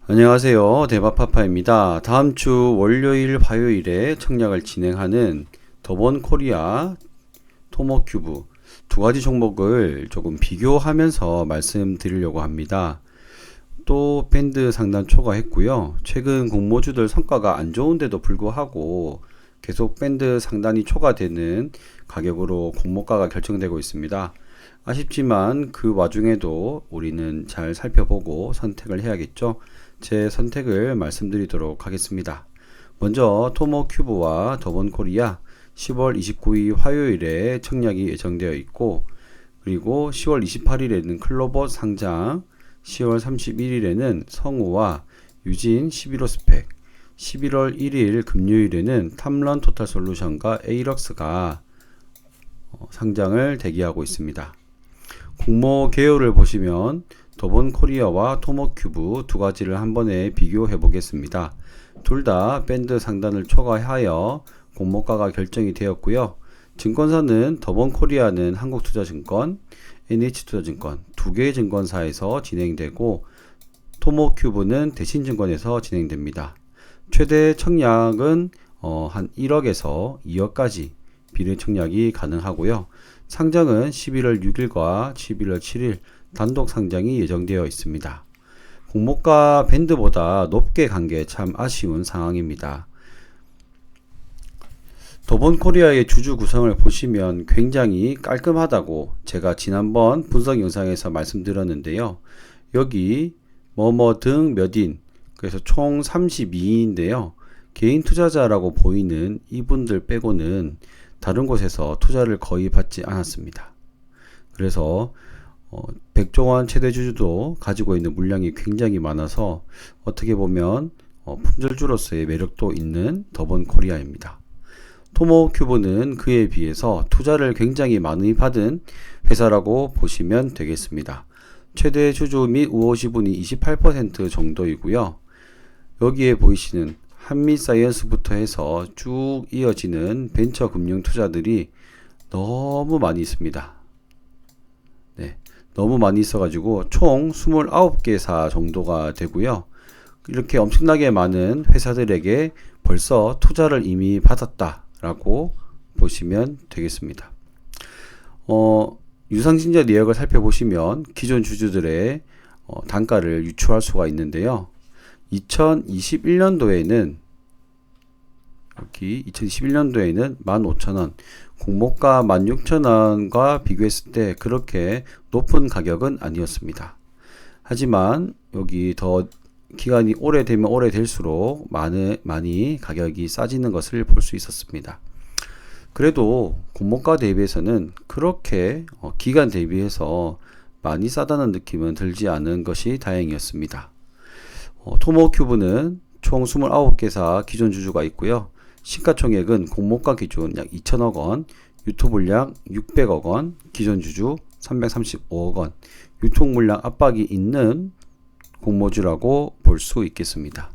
안녕하세요. 대바파파입니다. 다음 주 월요일, 화요일에 청약을 진행하는 더본코리아, 토모큐브 두 가지 종목을 조금 비교하면서 말씀드리려고 합니다. 또 밴드 상단 초과했고요. 최근 공모주들 성과가 안 좋은데도 불구하고 계속 밴드 상단이 초과되는 가격으로 공모가가 결정되고 있습니다. 아쉽지만 그 와중에도 우리는 잘 살펴보고 선택을 해야겠죠. 제 선택을 말씀드리도록 하겠습니다. 먼저 토모큐브와 더본코리아 10월 29일 화요일에 청약이 예정되어 있고, 그리고 10월 28일에는 클로버 상장, 10월 31일에는 성우와 유진 11호 스펙, 11월 1일 금요일에는 탐런 토탈 솔루션과 에이럭스가 상장을 대기하고 있습니다. 공모 개요를 보시면 더본코리아와 토모큐브 두 가지를 한 번에 비교해 보겠습니다. 둘 다 밴드 상단을 초과하여 공모가가 결정이 되었고요. 증권사는 더본코리아는 한국투자증권, NH투자증권 두 개의 증권사에서 진행되고, 토모큐브는 대신증권에서 진행됩니다. 최대 청약은 한 1억에서 2억까지 비례 청약이 가능하고요. 상장은 11월 6일과 11월 7일 단독 상장이 예정되어 있습니다. 공모가 밴드보다 높게 간 게 참 아쉬운 상황입니다. 더본코리아의 주주 구성을 보시면 굉장히 깔끔하다고 제가 지난번 분석 영상에서 말씀드렸는데요. 여기 뭐뭐 등 몇인, 그래서 총 32인인데요. 개인 투자자라고 보이는 이분들 빼고는 다른 곳에서 투자를 거의 받지 않았습니다. 그래서 백종원 최대 주주도 가지고 있는 물량이 굉장히 많아서 어떻게 보면 품절주로서의 매력도 있는 더본코리아입니다. 토모큐브는 그에 비해서 투자를 굉장히 많이 받은 회사라고 보시면 되겠습니다. 최대 주주 및 우호지분이 28% 정도이고요. 여기에 보이시는 한미사이언스부터 해서 쭉 이어지는 벤처 금융 투자들이 너무 많이 있습니다. 네, 너무 많이 있어가지고 총 29개사 정도가 되고요. 이렇게 엄청나게 많은 회사들에게 벌써 투자를 이미 받았다라고 보시면 되겠습니다. 유상증자 내역을 살펴보시면 기존 주주들의 단가를 유추할 수가 있는데요. 2021년도에는 여기 2021년도에는 15,000원, 공모가 16,000원과 비교했을 때 그렇게 높은 가격은 아니었습니다. 하지만 여기 더 기간이 오래되면 오래될수록 많이 가격이 싸지는 것을 볼 수 있었습니다. 그래도 공모가 대비해서는 그렇게 기간 대비해서 많이 싸다는 느낌은 들지 않은 것이 다행이었습니다. 토모큐브는 총 29개사 기존 주주가 있고요. 시가총액은 공모가 기준 약 2천억 원, 유토물량 600억 원, 기존 주주 335억 원, 유통물량 압박이 있는 공모주라고 볼 수 있겠습니다.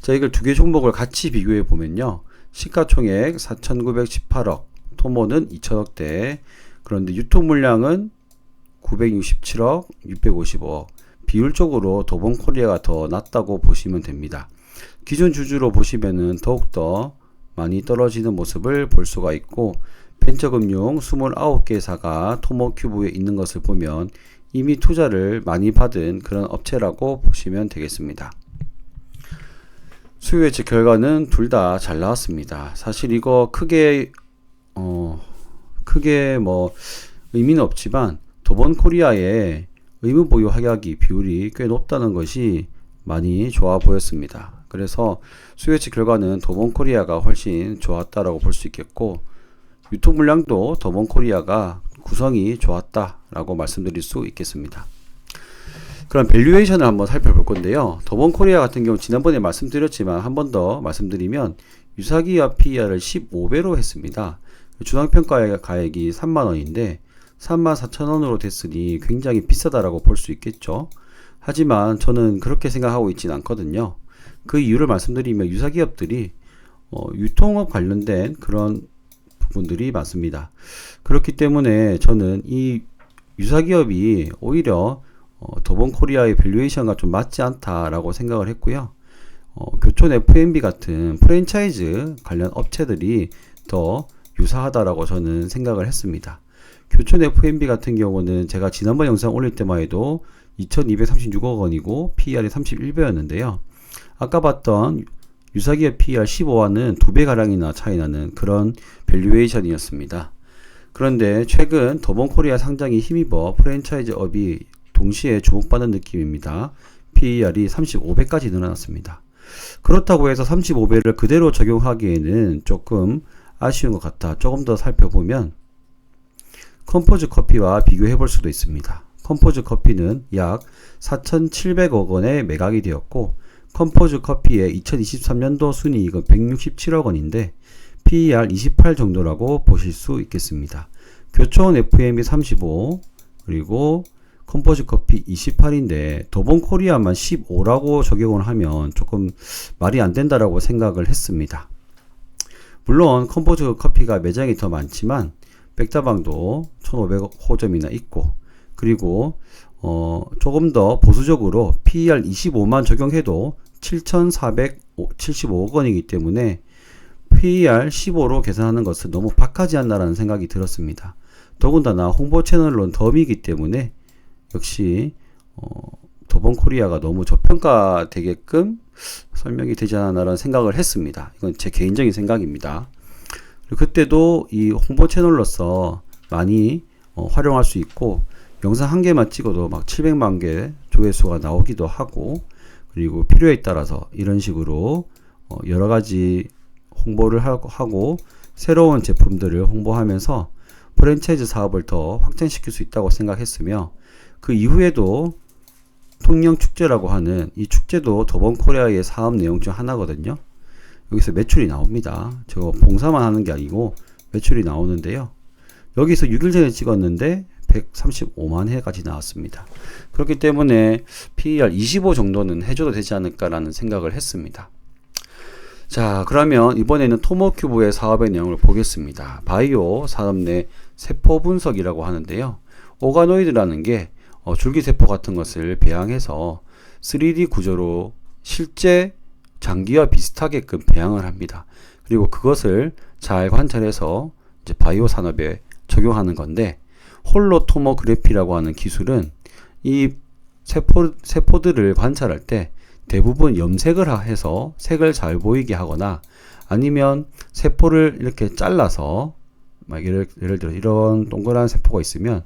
자, 이걸 두 개 종목을 같이 비교해 보면요. 시가총액 4,918억, 토모는 2천억대, 그런데 유통물량은 967억, 655억, 비율적으로 더본코리아가 더 낮다고 보시면 됩니다. 기존 주주로 보시면은 더욱더 많이 떨어지는 모습을 볼 수가 있고, 벤처금융 29개사가 토모큐브에 있는 것을 보면 이미 투자를 많이 받은 그런 업체라고 보시면 되겠습니다. 수요 예측 결과는 둘 다 잘 나왔습니다. 사실 이거 크게 뭐 의미는 없지만 더본코리아의 의무 보유 하락이 비율이 꽤 높다는 것이 많이 좋아 보였습니다. 그래서 수요 예측 결과는 더본코리아가 훨씬 좋았다라고 볼 수 있겠고, 유통 물량도 더본코리아가 구성이 좋았다라고 말씀드릴 수 있겠습니다. 그럼 밸류에이션을 한번 살펴볼 건데요. 더본코리아 같은 경우 지난번에 말씀드렸지만 한 번 더 말씀드리면 유사기업 PER을 15배로 했습니다. 중앙평가 가액이 3만원인데 34,000원으로 됐으니 굉장히 비싸다라고 볼 수 있겠죠. 하지만 저는 그렇게 생각하고 있지는 않거든요. 그 이유를 말씀드리면 유사기업들이 유통업 관련된 그런 부분들이 많습니다. 그렇기 때문에 저는 이 유사기업이 오히려 도본 코리아의 밸류에이션과 좀 맞지 않다라고 생각을 했고요. 교촌 F&B 같은 프랜차이즈 관련 업체들이 더 유사하다라고 저는 생각을 했습니다. 교촌 F&B 같은 경우는 제가 지난번 영상 올릴 때만 해도 2236억 원이고 PER이 31배였는데요. 아까 봤던 유사기업 PER 15와는 2배 가량이나 차이 나는 그런 밸류에이션이었습니다. 그런데 최근 더본코리아 상장이 힘입어 프랜차이즈업이 동시에 주목받는 느낌입니다. PER이 35배까지 늘어났습니다. 그렇다고 해서 35배를 그대로 적용하기에는 조금 아쉬운 것 같다. 조금 더 살펴보면 컴포즈 커피와 비교해 볼 수도 있습니다. 컴포즈 커피는 약 4,700억 원에 매각이 되었고 컴포즈 커피의 2023년도 순이익은 167억 원인데 PER 28 정도라고 보실 수 있겠습니다. 교촌 F&B 35 그리고 컴포즈 커피 28인데 도본 코리아만 15라고 적용을 하면 조금 말이 안 된다라고 생각을 했습니다. 물론 컴포즈 커피가 매장이 더 많지만 백다방도 1,500호점이나 있고 그리고 조금 더 보수적으로 PER 25만 적용해도 7,475억 원이기 때문에 PER 15로 계산하는 것은 너무 박하지 않나라는 생각이 들었습니다. 더군다나 홍보 채널론 덤이기 때문에 역시 도본 코리아가 너무 저평가되게끔 설명이 되지 않았나라는 생각을 했습니다. 이건 제 개인적인 생각입니다. 그때도 이 홍보 채널로서 많이 활용할 수 있고 영상 한 개만 찍어도 막 700만 개 조회수가 나오기도 하고 그리고 필요에 따라서 이런 식으로 여러 가지 홍보를 하고 새로운 제품들을 홍보하면서 프랜차이즈 사업을 더 확장시킬 수 있다고 생각했으며 그 이후에도 통영축제라고 하는 이 축제도 더본코리아의 사업 내용 중 하나거든요. 여기서 매출이 나옵니다. 저거 봉사만 하는 게 아니고 매출이 나오는데요. 여기서 6일 전에 찍었는데 135만 회까지 나왔습니다. 그렇기 때문에 PER 25 정도는 해줘도 되지 않을까라는 생각을 했습니다. 자, 그러면 이번에는 토모큐브의 사업의 내용을 보겠습니다. 바이오 산업 내 세포 분석이라고 하는데요. 오가노이드라는 게 줄기세포 같은 것을 배양해서 3D 구조로 실제 장기와 비슷하게끔 배양을 합니다. 그리고 그것을 잘 관찰해서 이제 바이오 산업에 적용하는 건데 홀로토모그래피라고 하는 기술은 이 세포들을 관찰할 때 대부분 염색을 해서 색을 잘 보이게 하거나 아니면 세포를 이렇게 잘라서 막 예를 들어 이런 동그란 세포가 있으면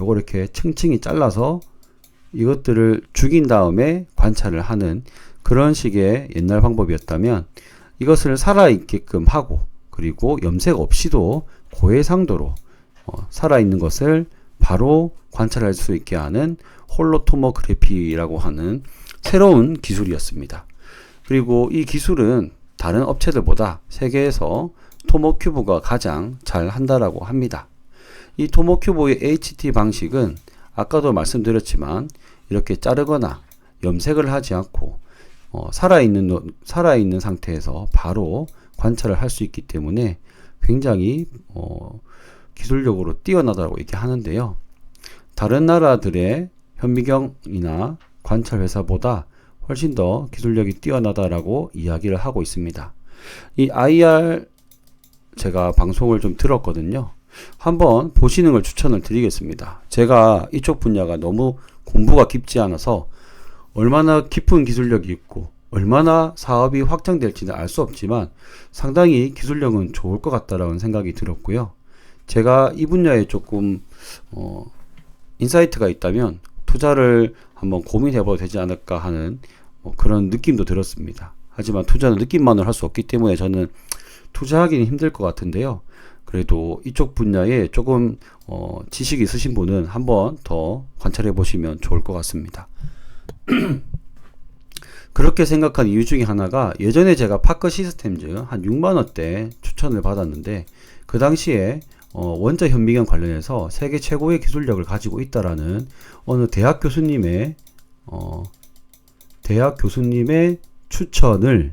요걸 이렇게 층층이 잘라서 이것들을 죽인 다음에 관찰을 하는 그런 식의 옛날 방법이었다면 이것을 살아있게끔 하고 그리고 염색 없이도 고해상도로 살아있는 것을 바로 관찰할 수 있게 하는 홀로토모그래피라고 하는 새로운 기술이었습니다. 그리고 이 기술은 다른 업체들보다 세계에서 토모큐브가 가장 잘 한다라고 합니다. 이 토모큐브의 HT 방식은 아까도 말씀드렸지만 이렇게 자르거나 염색을 하지 않고 살아있는 상태에서 바로 관찰을 할 수 있기 때문에 굉장히 기술력으로 뛰어나다고 얘기하는데요. 다른 나라들의 현미경이나 관찰 회사보다 훨씬 더 기술력이 뛰어나다라고 이야기를 하고 있습니다. 이 IR 제가 방송을 좀 들었거든요. 한번 보시는 걸 추천을 드리겠습니다. 제가 이쪽 분야가 너무 공부가 깊지 않아서 얼마나 깊은 기술력이 있고 얼마나 사업이 확장될지는 알 수 없지만 상당히 기술력은 좋을 것 같다라는 생각이 들었고요. 제가 이 분야에 조금 인사이트가 있다면 투자를 한번 고민해봐도 되지 않을까 하는 그런 느낌도 들었습니다. 하지만 투자는 느낌만으로 할 수 없기 때문에 저는 투자하기는 힘들 것 같은데요. 그래도 이쪽 분야에 조금 지식이 있으신 분은 한번 더 관찰해 보시면 좋을 것 같습니다. 그렇게 생각한 이유 중에 하나가 예전에 제가 파크 시스템즈 한 6만원대 추천을 받았는데 그 당시에 원자 현미경 관련해서 세계 최고의 기술력을 가지고 있다라는 어느 대학 교수님의 추천을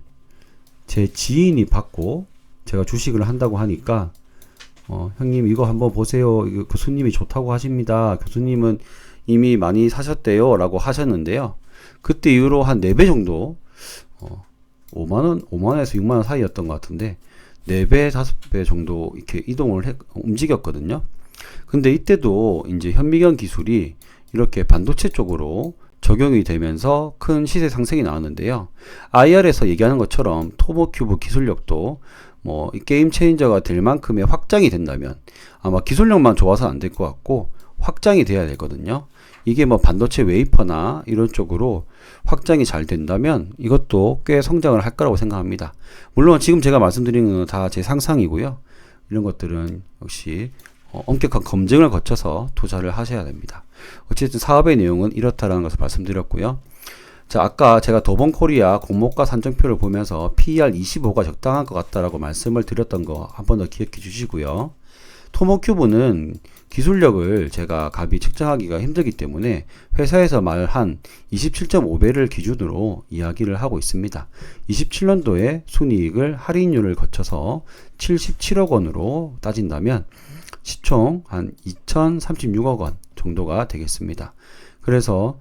제 지인이 받고 제가 주식을 한다고 하니까 형님 이거 한번 보세요. 이거 교수님이 좋다고 하십니다. 교수님은 이미 많이 사셨대요 라고 하셨는데요. 그때 이후로 한 4배 정도 5만원에서 6만원 사이였던 것 같은데 4배 5배 정도 이렇게 움직였거든요. 근데 이때도 이제 현미경 기술이 이렇게 반도체 쪽으로 적용이 되면서 큰 시세 상승이 나왔는데요. IR에서 얘기하는 것처럼 토모큐브 기술력도 뭐 게임 체인저가 될 만큼의 확장이 된다면 아마 기술력만 좋아서 안 될 것 같고 확장이 돼야 되거든요. 이게 뭐 반도체 웨이퍼나 이런 쪽으로 확장이 잘 된다면 이것도 꽤 성장을 할 거라고 생각합니다. 물론 지금 제가 말씀드리는 건 다 제 상상이고요. 이런 것들은 역시 엄격한 검증을 거쳐서 투자를 하셔야 됩니다. 어쨌든 사업의 내용은 이렇다라는 것을 말씀드렸고요. 자, 아까 제가 더본코리아 공모가 산정표를 보면서 PER 25가 적당한 것 같다라고 말씀을 드렸던 거 한 번 더 기억해 주시고요. 토모큐브는 기술력을 제가 감히 측정하기가 힘들기 때문에 회사에서 말한 27.5배를 기준으로 이야기를 하고 있습니다. 27년도에 순이익을 할인율을 거쳐서 77억 원으로 따진다면 시총 한 2036억 원 정도가 되겠습니다. 그래서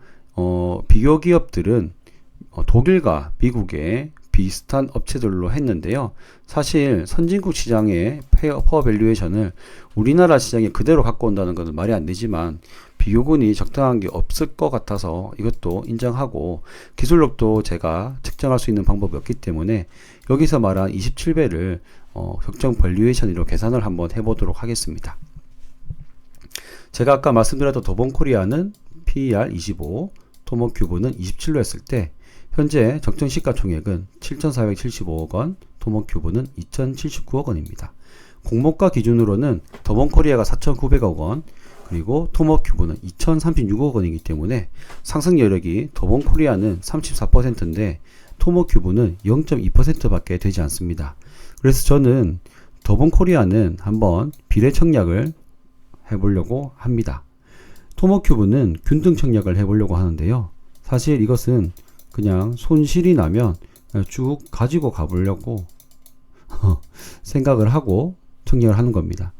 비교 기업들은 독일과 미국의 비슷한 업체들로 했는데요. 사실 선진국 시장의 페어 밸류에이션을 우리나라 시장에 그대로 갖고 온다는 것은 말이 안 되지만 비교군이 적당한 게 없을 것 같아서 이것도 인정하고 기술력도 제가 측정할 수 있는 방법이 없기 때문에 여기서 말한 27배를 적정 밸류에이션으로 계산을 한번 해보도록 하겠습니다. 제가 아까 말씀드렸던 더본코리아는 PER 25, 토모큐브는 27로 했을 때 현재 적정 시가총액은 7,475억 원, 토모큐브는 2,079억 원입니다. 공모가 기준으로는 더본코리아가 4,900억 원, 그리고 토모큐브는 2,036억 원이기 때문에 상승 여력이 더본코리아는 34%인데 토모큐브는 0.2%밖에 되지 않습니다. 그래서 저는 더본코리아는 한번 비례 청약을 해보려고 합니다. 토모큐브는 균등 청약을 해보려고 하는데요. 사실 이것은 그냥 손실이 나면 쭉 가지고 가보려고 생각을 하고 청약을 하는 겁니다.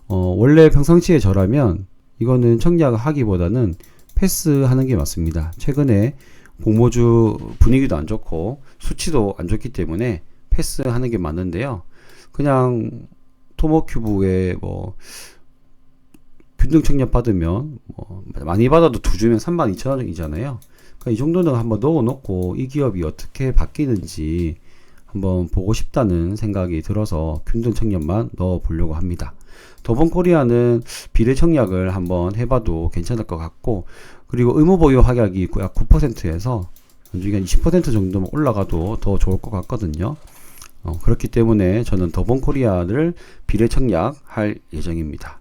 원래 평상시에 저라면 이거는 청약하기보다는 패스하는 게 맞습니다. 최근에 공모주 분위기도 안 좋고 수치도 안 좋기 때문에 패스하는 게 맞는데요. 그냥 토모큐브에 뭐 균등 청약 받으면 뭐 많이 받아도 2주면 32,000원이잖아요. 그러니까 이 정도는 한번 넣어놓고 이 기업이 어떻게 바뀌는지 한번 보고 싶다는 생각이 들어서 균등 청약만 넣어보려고 합니다. 더본코리아는 비례 청약을 한번 해봐도 괜찮을 것 같고, 그리고 의무보유 하락이 약 9%에서 나중에 한 20% 정도만 올라가도 더 좋을 것 같거든요. 그렇기 때문에 저는 더본코리아를 비례 청약할 예정입니다.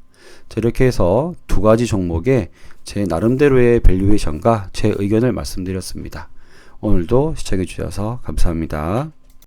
자, 이렇게 해서 두 가지 종목의 제 나름대로의 밸류에이션과 제 의견을 말씀드렸습니다. 오늘도 시청해 주셔서 감사합니다.